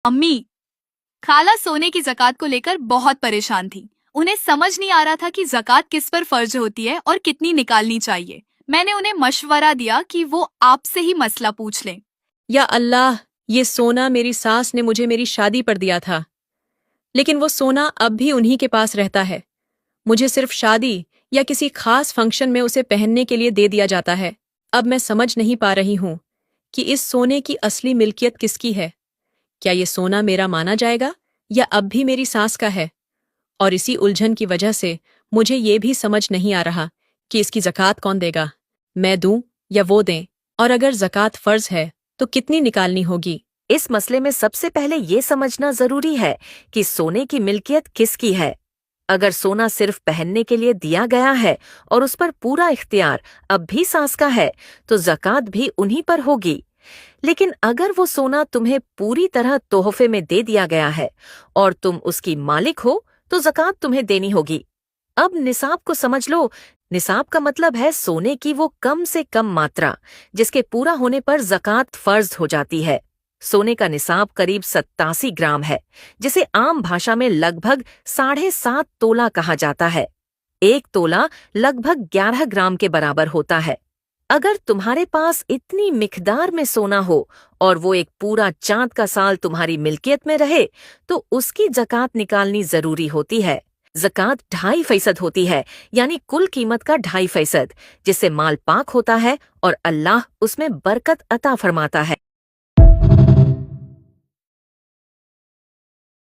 अम्मी, खाला सोने की ज़कात को लेकर बहुत परेशान थी। उन्हें समझ नहीं आ रहा था कि ज़कात किस पर फर्ज होती है और कितनी निकालनी चाहिए। मैंने उन्हें मशवरा दिया कि वो आपसे ही मसला पूछ लें। या अल्लाह, ये सोना मेरी सास ने मुझे मेरी शादी पर दिया था, लेकिन वो सोना अब भी उन्हीं के पास रहता है। मुझे सिर्फ शादी या किसी खास फंक्शन में उसे पहनने के लिए दे दिया जाता है। अब मैं समझ नहीं पा रही हूँ कि इस सोने की असली मिल्कियत किसकी है। क्या ये सोना मेरा माना जाएगा या अब भी मेरी सास का है? और इसी उलझन की वजह से मुझे ये भी समझ नहीं आ रहा कि इसकी ज़कात कौन देगा। मैं दूं या वो दें? और अगर ज़कात फ़र्ज़ है तो कितनी निकालनी होगी? इस मसले में सबसे पहले ये समझना जरूरी है कि सोने की मिल्कियत किसकी है। अगर सोना सिर्फ पहनने के लिए दिया गया है और उस पर पूरा इख्तियार अब भी सास का है, तो ज़कात भी उन्हीं पर होगी। लेकिन अगर वो सोना तुम्हें पूरी तरह तोहफे में दे दिया गया है और तुम उसकी मालिक हो, तो ज़कात तुम्हें देनी होगी। अब निसाब को समझ लो। निसाब का मतलब है सोने की वो कम से कम मात्रा जिसके पूरा होने पर ज़कात फर्ज हो जाती है। सोने का निसाब करीब 87 ग्राम है, जिसे आम भाषा में लगभग 7.5 तोला कहा जाता है। 1 तोला लगभग 11 ग्राम के बराबर होता है। अगर तुम्हारे पास इतनी मिकदार में सोना हो और वो एक पूरा चांद का साल तुम्हारी मिल्कियत में रहे, तो उसकी ज़कात निकालनी जरूरी होती है। ज़कात 2.5% होती है, यानी कुल कीमत का 2.5%, जिससे माल पाक होता है और अल्लाह उसमें बरकत अता फरमाता है।